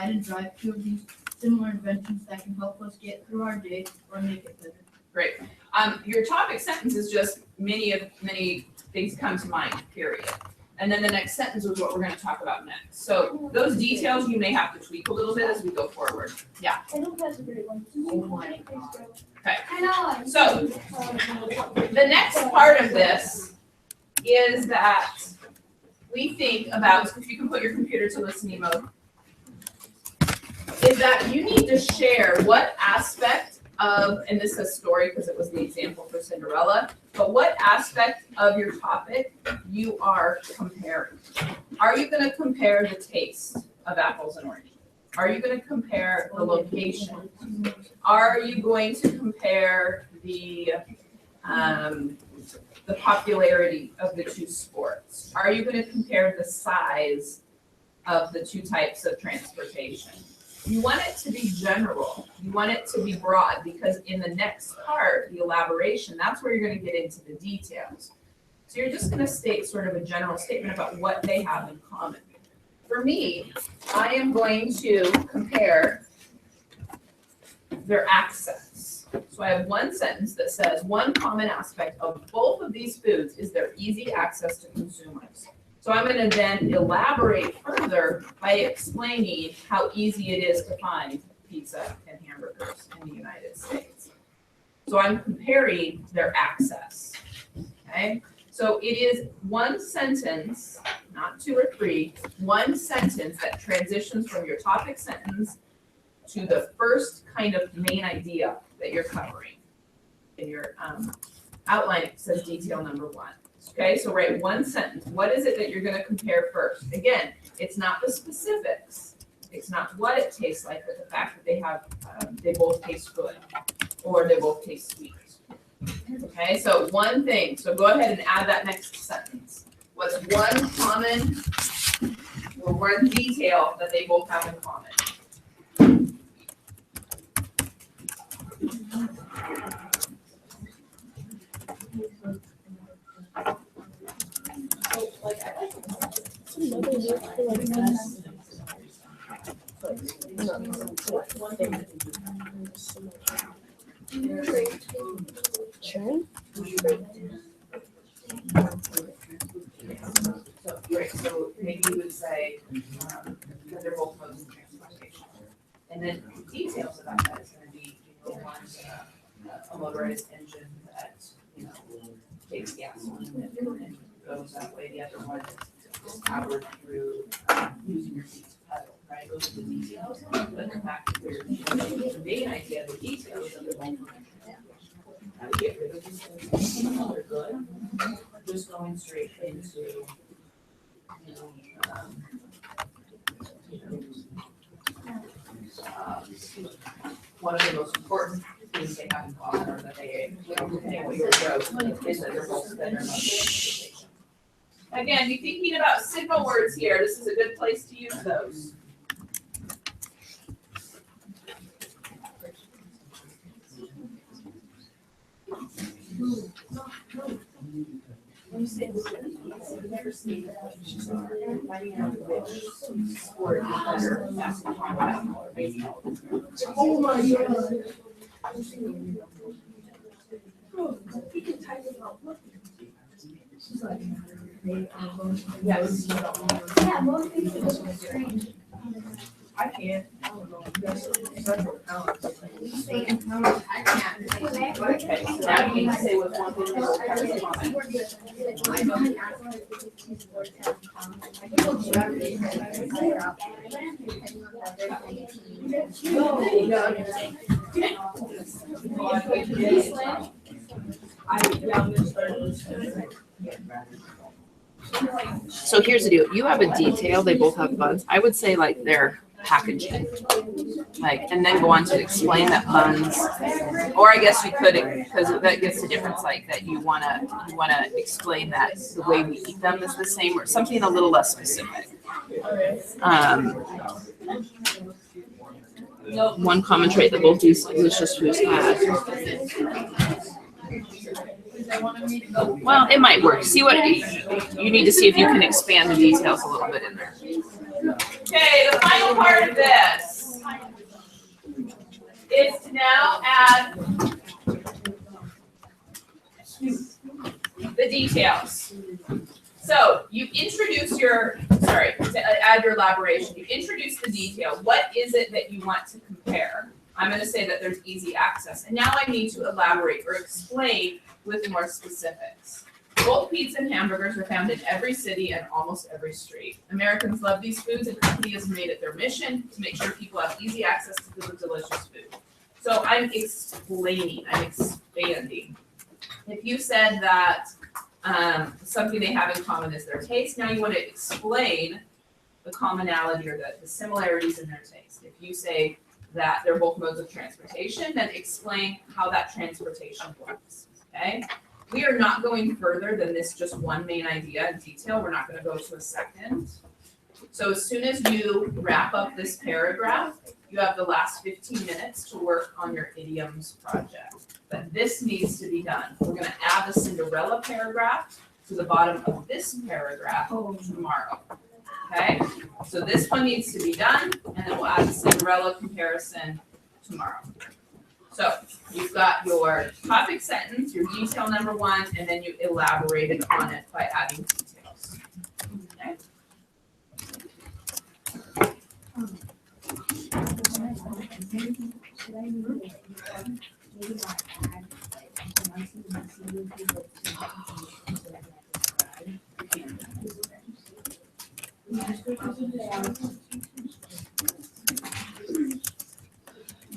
provide and drive two of these similar inventions that can help us get through our day or make it better. Great. Your topic sentence is just many things come to mind, period. And then the next sentence is what we're gonna talk about next. So those details you may have to tweak a little bit as we go forward. Yeah. I don't have a great one. Okay. I know. So the next part of this is that we think about, if you can put your computer to listening mode, is that you need to share what aspect of, and this is a story because it was the example for Cinderella, but what aspect of your topic you are comparing. Are you going to compare the taste of apples and oranges? Are you going to compare the location? Are you going to compare the popularity of the two sports? Are you going to compare the size of the two types of transportation? You want it to be general. You want it to be broad, because in the next part, the elaboration, that's where you're going to get into the details. So you're just going to state sort of a general statement about what they have in common. For me, I am going to compare their access. So I have one sentence that says, one common aspect of both of these foods is their easy access to consumers. So I'm going to then elaborate further by explaining how easy it is to find pizza and hamburgers in the United States. So I'm comparing their access. Okay? So it is one sentence, not two or three, one sentence that transitions from your topic sentence to the first kind of main idea that you're covering. In your outline, it says detail number one. Okay, so write one sentence. What is it that you're going to compare first? Again, it's not the specifics. It's not what it tastes like, but the fact that they both taste good, or they both taste sweet. Okay, so one thing. So go ahead and add that next sentence. What's one common or one detail that they both have in common? So maybe you would say that they're both modes of transportation. And then details about that is going to be, one's a motorized engine that, takes gasoline and goes that way. The other one is powered through using your feet to pedal, right? Those are the details. But the fact that the main idea, the details of the both. How to get rid of these things, they're good. Just going straight into, one of the most important things they have in common, or that they, depending what your growth is, that they're both better modes of transportation. Again, be thinking about signal words here. This is a good place to use those. When you say this, I've never seen that. Finding out which sport is better, basketball or baseball. Oh my God. You can type it out. Yes. Yeah, most people are strange. I can't. I don't know. There's several counts. You say encounter, I can't. Okay, so now you need to say what's one thing that's common. So here's the deal. You have a detail, they both have buns. I would say like their packaging. Like, and then go on to explain that buns, or I guess you could, because that gets the difference, like that you wanna explain that the way we eat them is the same, or something a little less specific. One common trait that both these delicious foods have. Well, it might work. See what you need to see if you can expand the details a little bit in there. Okay, the final part of this. is to now add the details. So you introduce your, to add your elaboration, you introduce the detail. What is it that you want to compare? I'm gonna say that there's easy access. And now I need to elaborate or explain with more specifics. Both pizza and hamburgers are found in every city and almost every street. Americans love these foods and company has made it their mission to make sure people have easy access to good, delicious food. So I'm explaining, I'm expanding. If you said that something they have in common is their taste, now you want to explain the commonality or the similarities in their taste. If you say that they're both modes of transportation, then explain how that transportation works, okay? We are not going further than this just one main idea in detail. We're not going to go to a second. So as soon as you wrap up this paragraph, you have the last 15 minutes to work on your idioms project. But this needs to be done. We're going to add the Cinderella paragraph to the bottom of this paragraph tomorrow. Okay? So this one needs to be done, and then we'll add the Cinderella comparison tomorrow. So you've got your topic sentence, your detail number 1, and then you elaborated on it by adding details. Okay?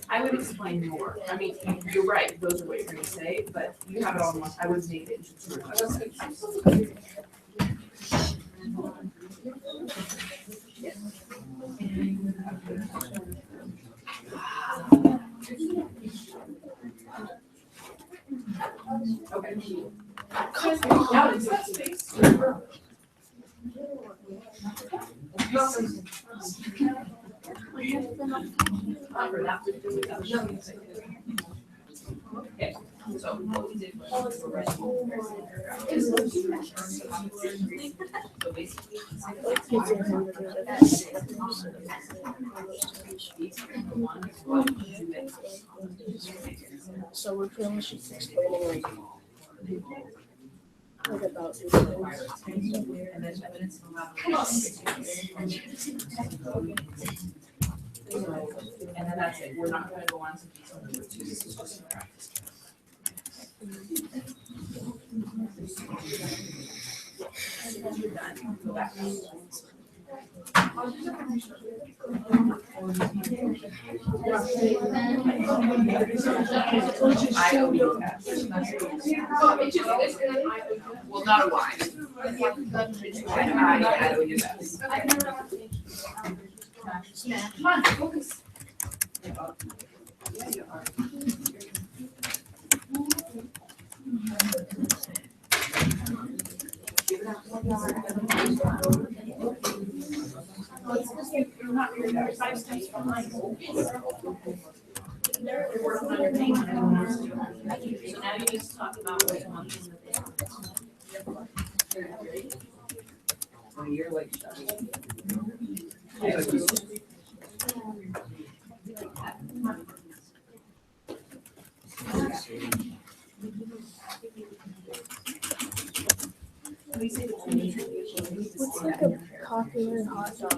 I would explain more. I mean, you're right, those are what you're gonna say, but you have it all in one. I would make it into 2 websites. Okay. Now it's that space. Okay, so what we did was we're writing so basically. So we're pretty much just explaining like about And then evidence of and then that's it. We're not gonna go on to detail number 2. This is just a practice. You're done. Go back. Well, not a why. I know you best. Come on, focus. You're not really 5 steps behind. You're working on your thing. So now you just talk about what you want. You're like what's like a popular hot dog?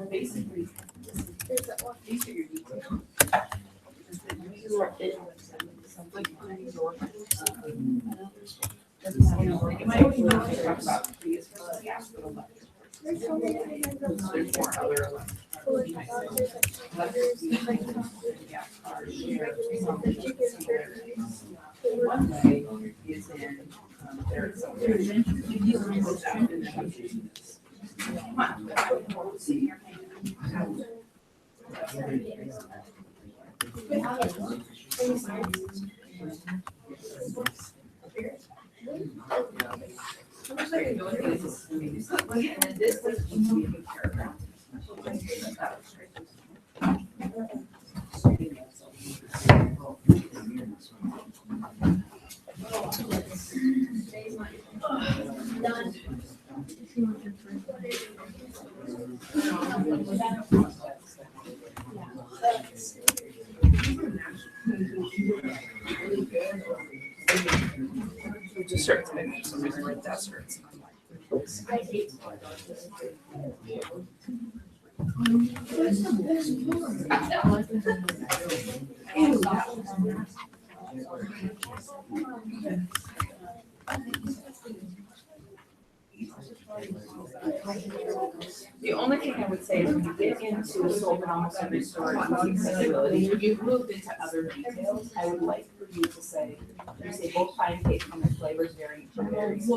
Basically, these are your details. You might already know to talk about previous versus gas for the left. There's more other yeah, our share. One way is in there's some out in the come on. See. It just hurts me for some reason. My desk hurts. The only thing I would say is when you get into sold and almost every store and accessibility, when you've moved into other details, I would like for you to say, you say both pie and cake come in flavors varying from berries.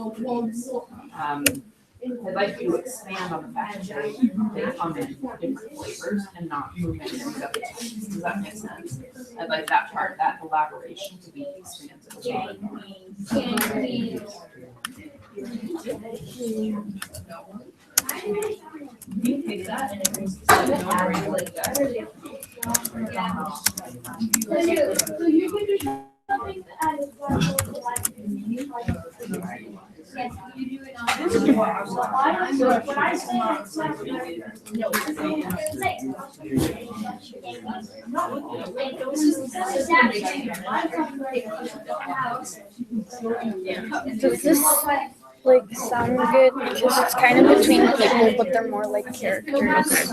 I'd like you to expand on the fact that they come in different flavors and not move into these other types. Does that make sense? I'd like that part, that elaboration to be expanded a little bit more. You can take that and don't worry like that. So you can do something yes, you do it on. This is what I said. Does this like sound good? Because it's kind of between people, but they're more like characters.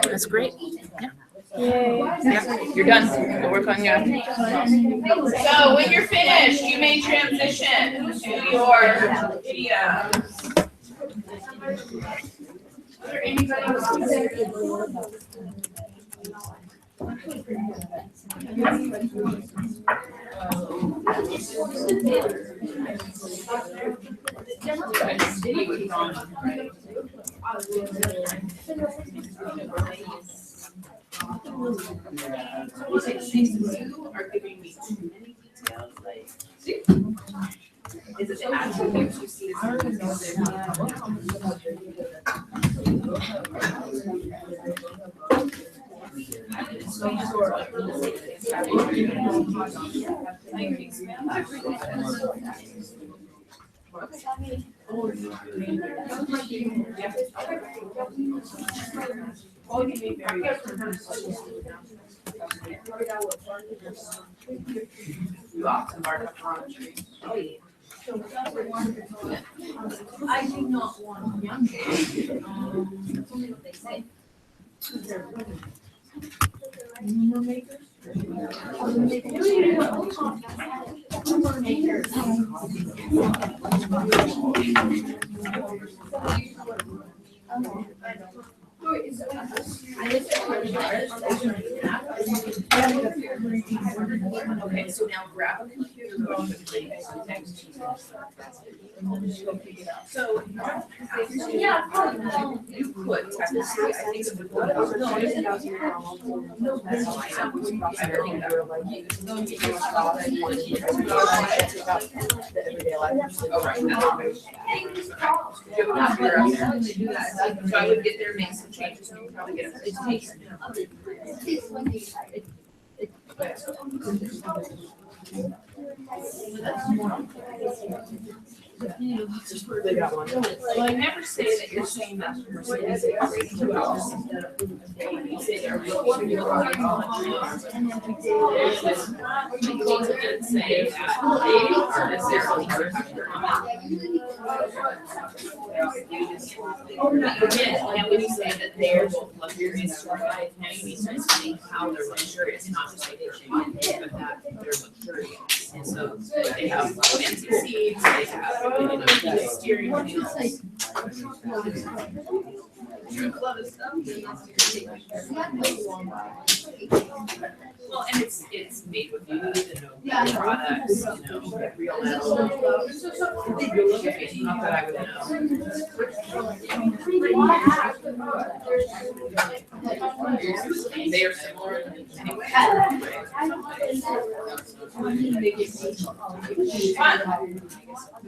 That's great. Yay. Yeah, you're done. Go work on your. So when you're finished, you may transition to your videos. Is there anybody you are giving me too many details, like, is it the attributes you see? You often bark up on a tree. I do not want young kids. That's only what they say. Okay, so now grab a computer real quickly and text you. So, Yeah. you could technically, I think it would. That's how I know. I really know. Oh, right. So I would get there, make some changes, and you would probably get a presentation. Well, I never say that you're saying that for Mercedes, they are 2 hours. You say they're really. You need to then say that they aren't necessarily and when you say that they're both luxurious, right, now you need to explain how they're luxurious, not just like they're cheap, but that they're luxurious. And so they have fancy seats, they have, steering wheels. Well, and it's made with you, products, real metal. Not that I would know. They are similar anyway. Fun.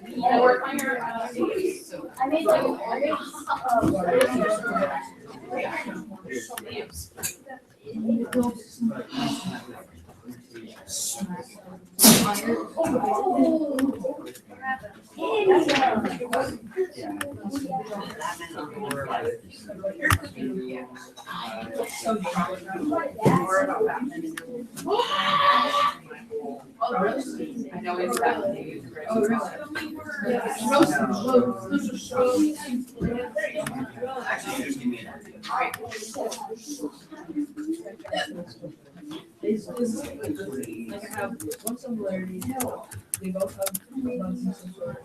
You wanna work on your, I made like You're cooking, yeah. So you probably know more about that than you do. Oh, really? I know it's that. Oh, really? Actually, just give me Like I have one similarity, they both have bugs and some sort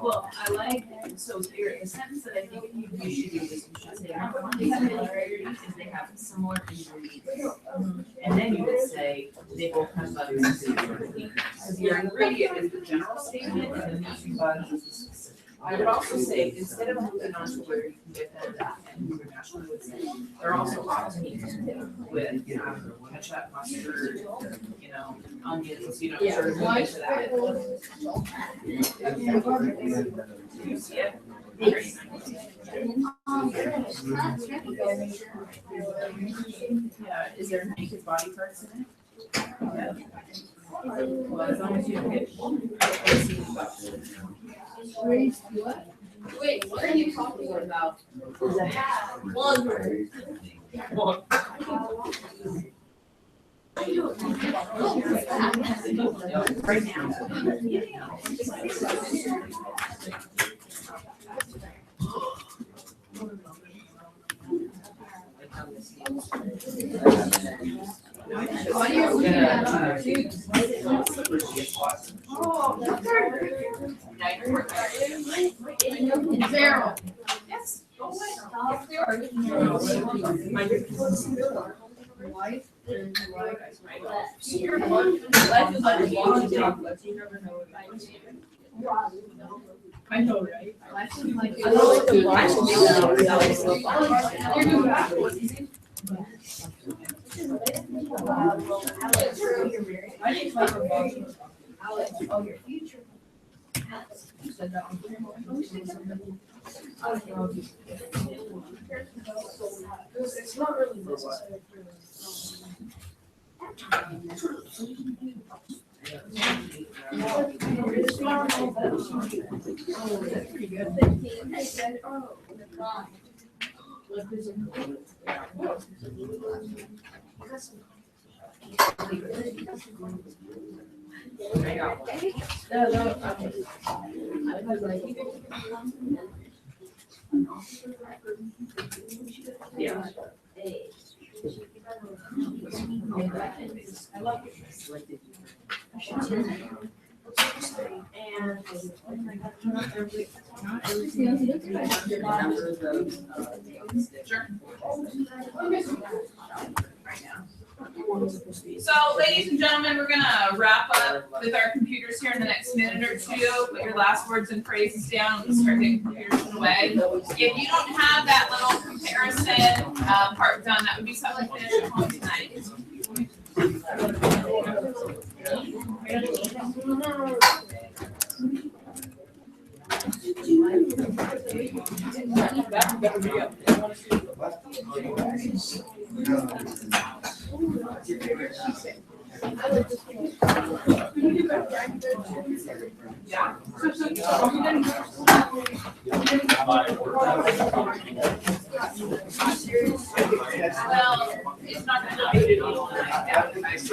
Well, I like, so here, the sentence that I think you should do is you should say, number one, they have similarities is they have similar ingredients. And then you would say, they both have bugs and similar ingredients. So your ingredient is the general statement and the nutrient bugs is the specific. I would also say, instead of moving on to where you can get them that, and you would naturally would say, they're also optimized with, ketchup, mustard, onions, sort of move into that. You see it? Very nice. Yeah, is there naked body parts in it? Yeah. Well, as long as you don't get. Wait, what are you talking about? One word. Right now. Zero. Yes. Go away. Life is like. Life is like a long chocolate. You never know what life is. I know, right? Life is like. I know it's good. I should do I just like a box. Alex, oh, your future. You said that one. It's not really necessary Yeah. I like it. So, ladies and gentlemen, we're gonna wrap up with our computers here in the next minute or two. Put your last words and phrases down and start getting computers away. If you don't have that little comparison part done, that would be something to finish at home tonight. Yeah. Well, it's not gonna be it all. Yesterday.